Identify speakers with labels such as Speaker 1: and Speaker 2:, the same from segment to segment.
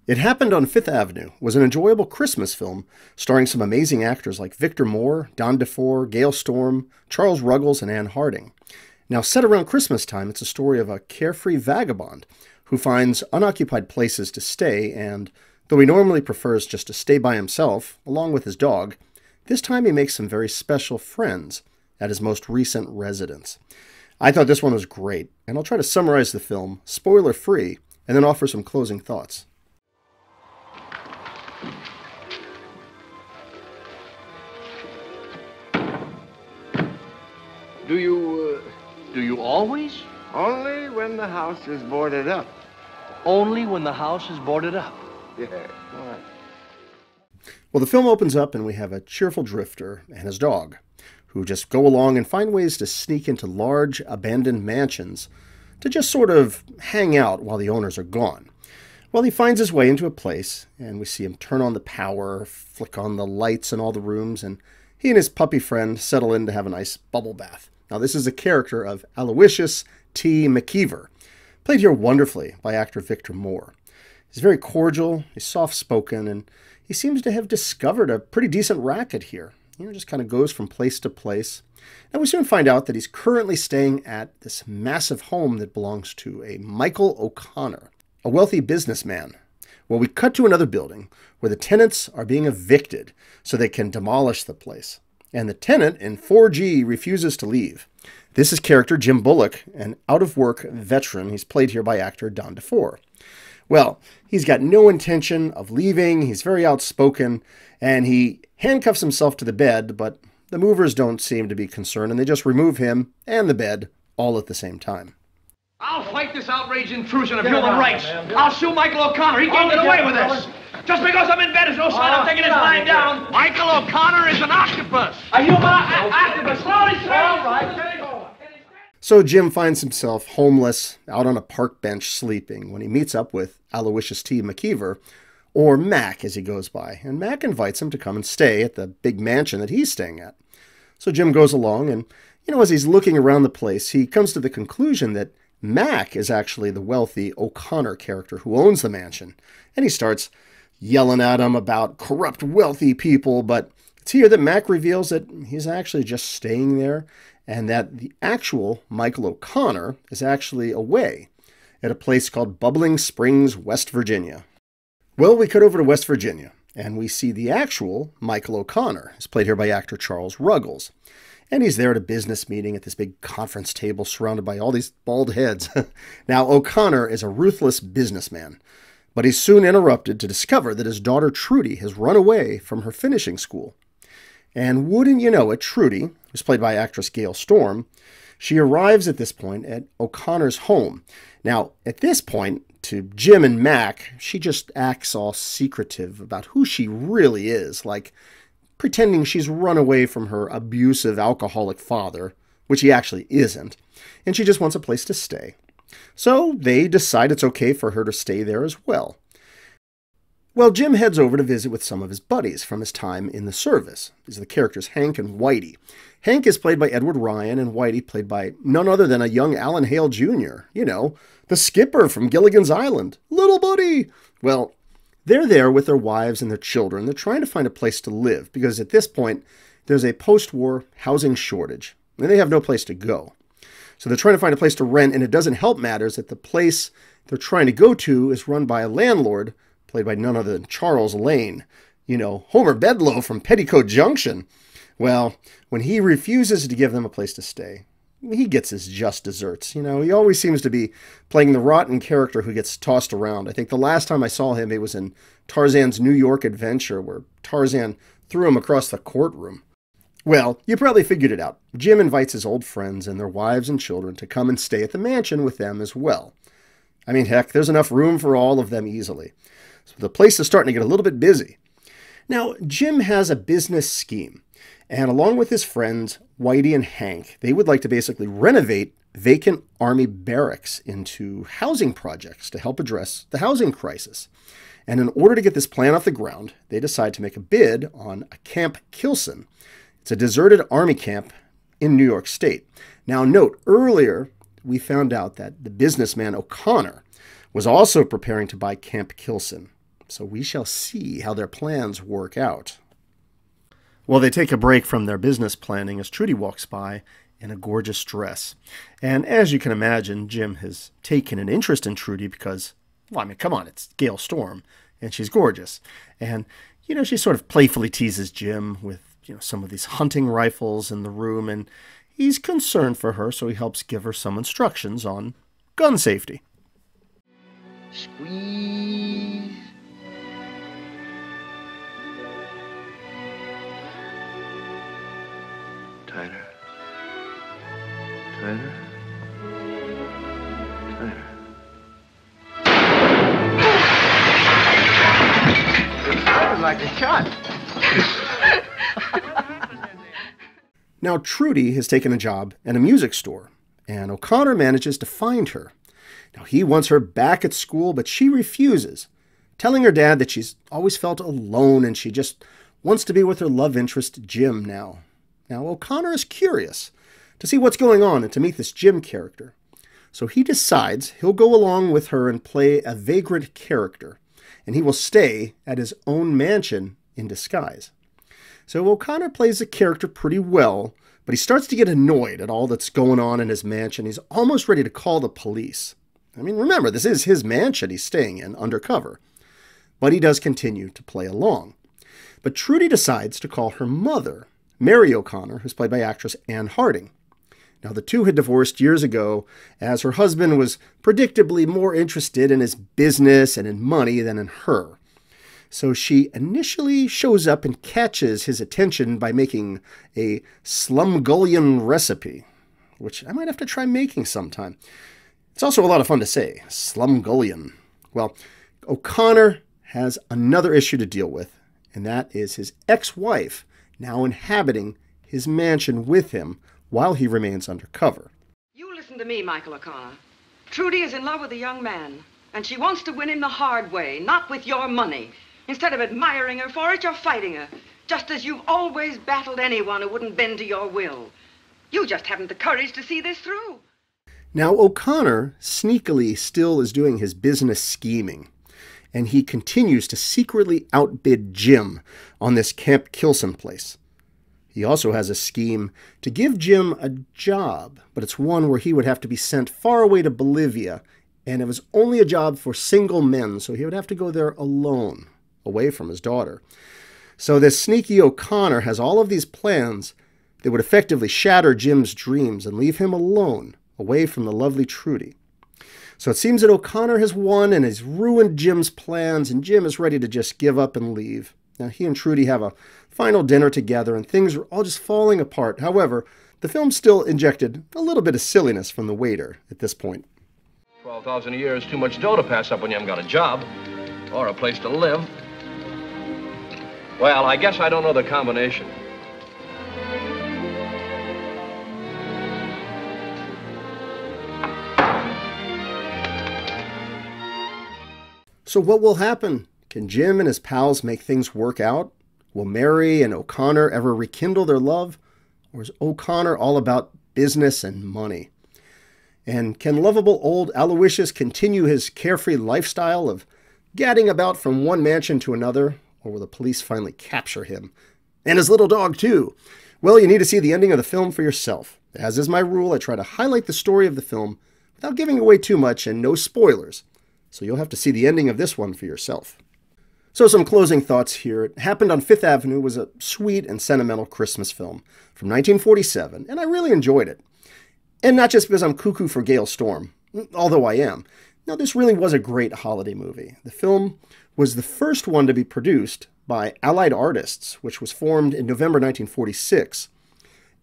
Speaker 1: It Happened on Fifth Avenue was an enjoyable Christmas film starring some amazing actors like Victor Moore, Don Defore, Gail Storm, Charles Ruggles, and Ann Harding. Now, set around Christmas time, it's a story of a carefree vagabond who finds unoccupied places to stay, and though he normally prefers just to stay by himself, along with his dog, this time he makes some very special friends at his most recent residence. I thought this one was great, and I'll try to summarize the film, spoiler-free, and then offer some closing thoughts.
Speaker 2: Do you always?
Speaker 3: Only when the house is boarded up.
Speaker 2: Only when the house is boarded up?
Speaker 3: Yeah, what?
Speaker 1: Well, the film opens up and we have a cheerful drifter and his dog, who just go along and find ways to sneak into large, abandoned mansions to just sort of hang out while the owners are gone. Well, he finds his way into a place, and we see him turn on the power, flick on the lights in all the rooms, and he and his puppy friend settle in to have a nice bubble bath. Now, this is a character of Aloysius T. McKeever, played here wonderfully by actor Victor Moore. He's very cordial, he's soft-spoken, and he seems to have discovered a pretty decent racket here. Just kind of goes from place to place. And we soon find out that he's currently staying at this massive home that belongs to a Michael O'Connor, a wealthy businessman. Well, we cut to another building where the tenants are being evicted so they can demolish the place. And the tenant in 4G refuses to leave. This is character Jim Bullock, an out-of-work veteran. He's played here by actor Don Defore. Well, he's got no intention of leaving, he's very outspoken, and he handcuffs himself to the bed, but the movers don't seem to be concerned, and they just remove him and the bed all at the same time.
Speaker 4: I'll fight this outraged intrusion of human rights. I'll sue Michael O'Connor. He can't get away with this. Just because I'm in bed is no sign I'm taking his lying down. Michael O'Connor is an octopus. A human octopus. Slowly, all right.
Speaker 1: So Jim finds himself homeless out on a park bench sleeping when he meets up with Aloysius T. McKeever, or Mac as he goes by. And Mac invites him to come and stay at the big mansion that he's staying at. So Jim goes along and, as he's looking around the place, he comes to the conclusion that Mac is actually the wealthy O'Connor character who owns the mansion. And he starts yelling at him about corrupt wealthy people, but it's here that Mac reveals that he's actually just staying there and that the actual Michael O'Connor is actually away at a place called Bubbling Springs, West Virginia. Well, we cut over to West Virginia, and we see the actual Michael O'Connor. He's played here by actor Charles Ruggles. And he's there at a business meeting at this big conference table surrounded by all these bald heads. Now, O'Connor is a ruthless businessman, but he's soon interrupted to discover that his daughter Trudy has run away from her finishing school. And wouldn't you know it, Trudy, who's played by actress Gail Storm, she arrives at this point at O'Connor's home. Now, at this point, to Jim and Mac, she just acts all secretive about who she really is, like pretending she's run away from her abusive alcoholic father, which he actually isn't, and she just wants a place to stay. So they decide it's okay for her to stay there as well. Well, Jim heads over to visit with some of his buddies from his time in the service. These are the characters Hank and Whitey. Hank is played by Edward Ryan, and Whitey played by none other than a young Alan Hale Jr., the skipper from Gilligan's Island. Little buddy! Well, they're there with their wives and their children. They're trying to find a place to live because at this point, there's a post-war housing shortage, and they have no place to go. So they're trying to find a place to rent, and it doesn't help matters that the place they're trying to go to is run by a landlord, played by none other than Charles Lane. Homer Bedloe from Petticoat Junction. Well, when he refuses to give them a place to stay, he gets his just desserts. He always seems to be playing the rotten character who gets tossed around. I think the last time I saw him, it was in Tarzan's New York Adventure, where Tarzan threw him across the courtroom. Well, you probably figured it out. Jim invites his old friends and their wives and children to come and stay at the mansion with them as well. I mean, heck, there's enough room for all of them easily. So the place is starting to get a little bit busy. Now, Jim has a business scheme. And along with his friends, Whitey and Hank, they would like to basically renovate vacant army barracks into housing projects to help address the housing crisis. And in order to get this plan off the ground, they decide to make a bid on a Camp Kilson. It's a deserted army camp in New York State. Now note, earlier we found out that the businessman O'Connor was also preparing to buy Camp Kilson. so we shall see how their plans work out. Well, they take a break from their business planning as Trudy walks by in a gorgeous dress. And as you can imagine, Jim has taken an interest in Trudy because, well, I mean, come on, it's Gail Storm, and she's gorgeous. And, you know, she sort of playfully teases Jim with, you know, some of these hunting rifles in the room, and he's concerned for her, so he helps give her some instructions on gun safety.
Speaker 2: Squeeze. Tighter. Tighter. Tighter.
Speaker 3: It sounded like a shot.
Speaker 1: Now, Trudy has taken a job at a music store, and O'Connor manages to find her. Now, he wants her back at school, but she refuses, telling her dad that she's always felt alone and she just wants to be with her love interest, Jim, now. Now, O'Connor is curious to see what's going on and to meet this Jim character. So he decides he'll go along with her and play a vagrant character, and he will stay at his own mansion in disguise. So O'Connor plays the character pretty well, but he starts to get annoyed at all that's going on in his mansion. He's almost ready to call the police. I mean, remember, this is his mansion he's staying in, undercover. But he does continue to play along. But Trudy decides to call her mother, Mary O'Connor, who's played by actress Ann Harding. Now, the two had divorced years ago, as her husband was predictably more interested in his business and in money than in her. So she initially shows up and catches his attention by making a slumgullion recipe, which I might have to try making sometime. It's also a lot of fun to say, slumgullion. Well, O'Connor has another issue to deal with, and that is his ex-wife now inhabiting his mansion with him while he remains undercover.
Speaker 5: You listen to me, Michael O'Connor. Trudy is in love with a young man, and she wants to win him the hard way, not with your money. Instead of admiring her for it, you're fighting her, just as you've always battled anyone who wouldn't bend to your will. You just haven't the courage to see this through.
Speaker 1: Now, O'Connor sneakily still is doing his business scheming, and he continues to secretly outbid Jim on this Camp Kilson place. He also has a scheme to give Jim a job, but it's one where he would have to be sent far away to Bolivia, and it was only a job for single men, so he would have to go there alone, away from his daughter. So this sneaky O'Connor has all of these plans that would effectively shatter Jim's dreams and leave him alone, away from the lovely Trudy. So it seems that O'Connor has won and has ruined Jim's plans, and Jim is ready to just give up and leave. Now, he and Trudy have a final dinner together, and things are all just falling apart. However, the film still injected a little bit of silliness from the waiter at this point.
Speaker 4: $12,000 a year is too much dough to pass up when you haven't got a job or a place to live. Well, I guess I don't know the combination.
Speaker 1: So what will happen? Can Jim and his pals make things work out? Will Mary and O'Connor ever rekindle their love? Or is O'Connor all about business and money? And can lovable old Aloysius continue his carefree lifestyle of gadding about from one mansion to another? Or will the police finally capture him? And his little dog, too. Well, you need to see the ending of the film for yourself. As is my rule, I try to highlight the story of the film without giving away too much and no spoilers. So you'll have to see the ending of this one for yourself. So some closing thoughts here. It Happened on Fifth Avenue was a sweet and sentimental Christmas film from 1947, and I really enjoyed it. And not just because I'm cuckoo for Gail Storm, although I am. No, this really was a great holiday movie. The film was the first one to be produced by Allied Artists, which was formed in November 1946.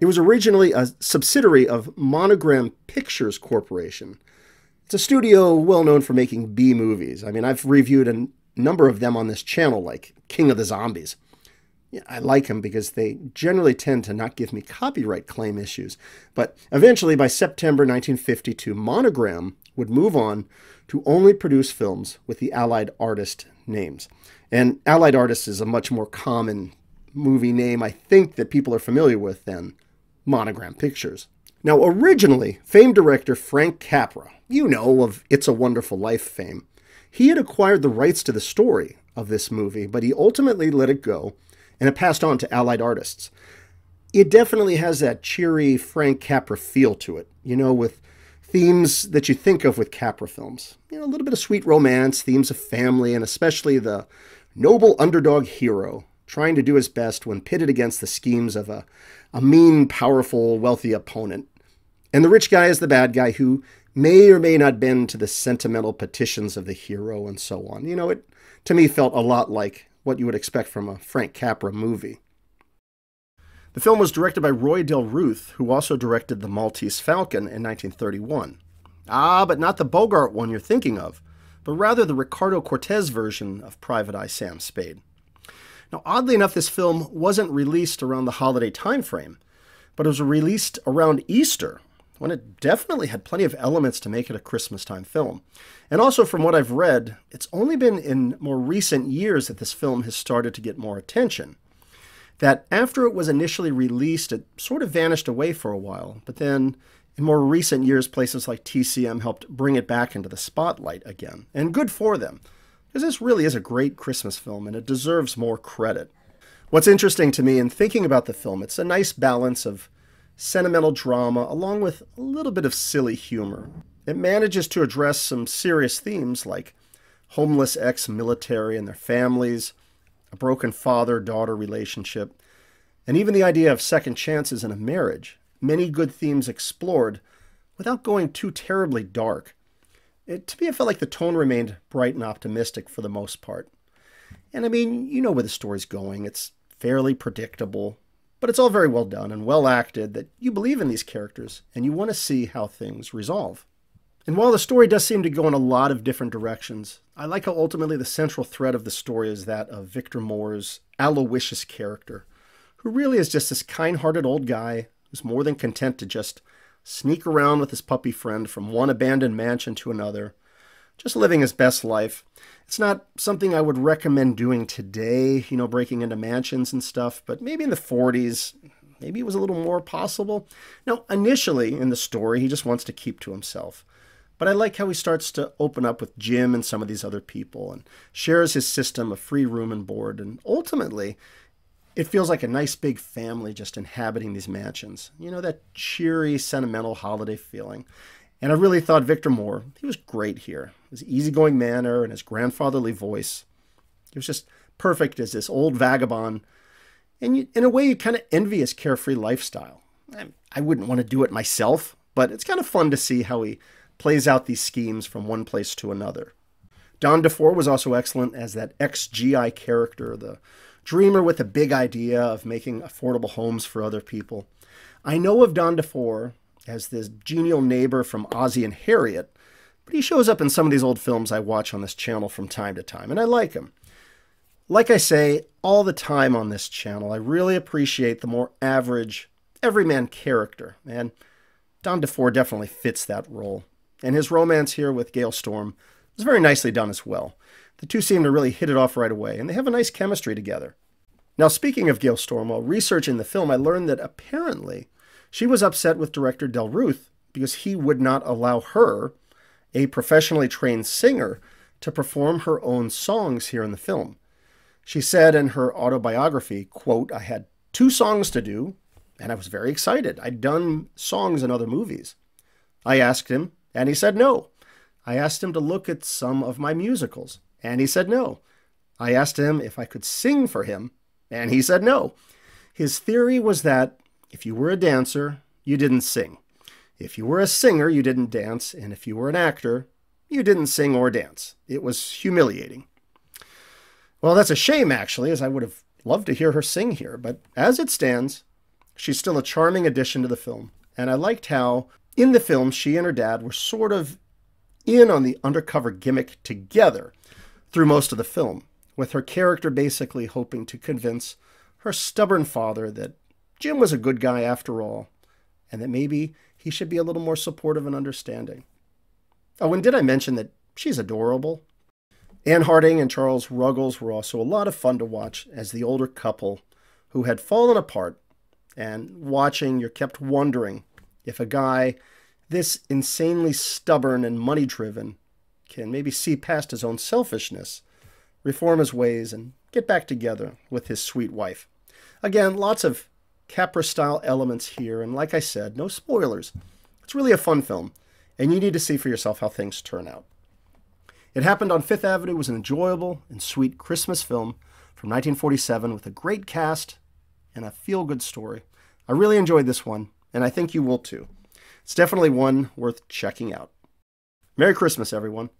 Speaker 1: It was originally a subsidiary of Monogram Pictures Corporation. It's a studio well known for making B movies. I mean, I've reviewed a number of them on this channel, like King of the Zombies. Yeah, I like them because they generally tend to not give me copyright claim issues. But eventually, by September 1952, Monogram would move on to only produce films with the Allied Artist names. And Allied Artists is a much more common movie name, I think, that people are familiar with than Monogram Pictures. Now, originally, famed director Frank Capra, you know, of It's a Wonderful Life fame, he had acquired the rights to the story of this movie, but he ultimately let it go, and it passed on to Allied artists. It definitely has that cheery Frank Capra feel to it, with themes that you think of with Capra films. A little bit of sweet romance, themes of family, and especially the noble underdog hero trying to do his best when pitted against the schemes of a mean, powerful, wealthy opponent. And the rich guy is the bad guy who may or may not bend to the sentimental petitions of the hero and so on. It, to me, felt a lot like what you would expect from a Frank Capra movie. The film was directed by Roy Del Ruth, who also directed The Maltese Falcon in 1931. But not the Bogart one you're thinking of, but rather the Ricardo Cortez version of Private Eye Sam Spade. Now, oddly enough, this film wasn't released around the holiday time frame, but it was released around Easter, when it definitely had plenty of elements to make it a Christmas-time film. And also, from what I've read, it's only been in more recent years that this film has started to get more attention. That after it was initially released, it sort of vanished away for a while, but then in more recent years, places like TCM helped bring it back into the spotlight again. And good for them, because this really is a great Christmas film, and it deserves more credit. What's interesting to me in thinking about the film, it's a nice balance of sentimental drama along with a little bit of silly humor. It manages to address some serious themes like homeless ex-military and their families, a broken father-daughter relationship, and even the idea of second chances in a marriage. Many good themes explored without going too terribly dark. To me, it felt like the tone remained bright and optimistic for the most part. And I mean, you know where the story's going. It's fairly predictable, but it's all very well done and well acted that you believe in these characters and you want to see how things resolve. And while the story does seem to go in a lot of different directions, I like how ultimately the central thread of the story is that of Victor Moore's Aloysius character, who really is just this kind-hearted old guy who's more than content to just sneak around with his puppy friend from one abandoned mansion to another, just living his best life. It's not something I would recommend doing today, breaking into mansions and stuff, but maybe in the 40s, maybe it was a little more possible. Now, initially in the story, he just wants to keep to himself. But I like how he starts to open up with Jim and some of these other people and shares his system of free room and board. And ultimately, it feels like a nice big family just inhabiting these mansions. That cheery, sentimental holiday feeling. And I really thought Victor Moore, he was great here. His easygoing manner and his grandfatherly voice. He was just perfect as this old vagabond. And in a way, you kind of envy his carefree lifestyle. I wouldn't want to do it myself, but it's kind of fun to see how he plays out these schemes from one place to another. Don Defore was also excellent as that ex-GI character, the dreamer with a big idea of making affordable homes for other people. I know of Don Defore as this genial neighbor from Ozzie and Harriet, but he shows up in some of these old films I watch on this channel from time to time, and I like him. Like I say all the time on this channel, I really appreciate the more average, everyman character, and Don Defore definitely fits that role. And his romance here with Gail Storm was very nicely done as well. The two seem to really hit it off right away, and they have a nice chemistry together. Now, speaking of Gail Storm, while researching the film, I learned that apparently she was upset with director Del Ruth because he would not allow her, a professionally trained singer, to perform her own songs here in the film. She said in her autobiography, quote, "I had 2 songs to do, and I was very excited. I'd done songs in other movies. I asked him, and he said no. I asked him to look at some of my musicals, and he said no. I asked him if I could sing for him, and he said no." His theory was that if you were a dancer, you didn't sing. If you were a singer, you didn't dance, and if you were an actor, you didn't sing or dance. It was humiliating. Well, that's a shame, actually, as I would have loved to hear her sing here, but as it stands, she's still a charming addition to the film, and I liked how in the film, she and her dad were sort of in on the undercover gimmick together through most of the film, with her character basically hoping to convince her stubborn father that Jim was a good guy after all, and that maybe he should be a little more supportive and understanding. Oh, and did I mention that she's adorable? Ann Harding and Charles Ruggles were also a lot of fun to watch as the older couple who had fallen apart, and watching, you're kept wondering if a guy this insanely stubborn and money-driven can maybe see past his own selfishness, reform his ways, and get back together with his sweet wife. Again, lots of Capra-style elements here, and like I said, no spoilers. It's really a fun film, and you need to see for yourself how things turn out. It Happened on Fifth Avenue was an enjoyable and sweet Christmas film from 1947 with a great cast and a feel-good story. I really enjoyed this one, and I think you will too. It's definitely one worth checking out. Merry Christmas, everyone.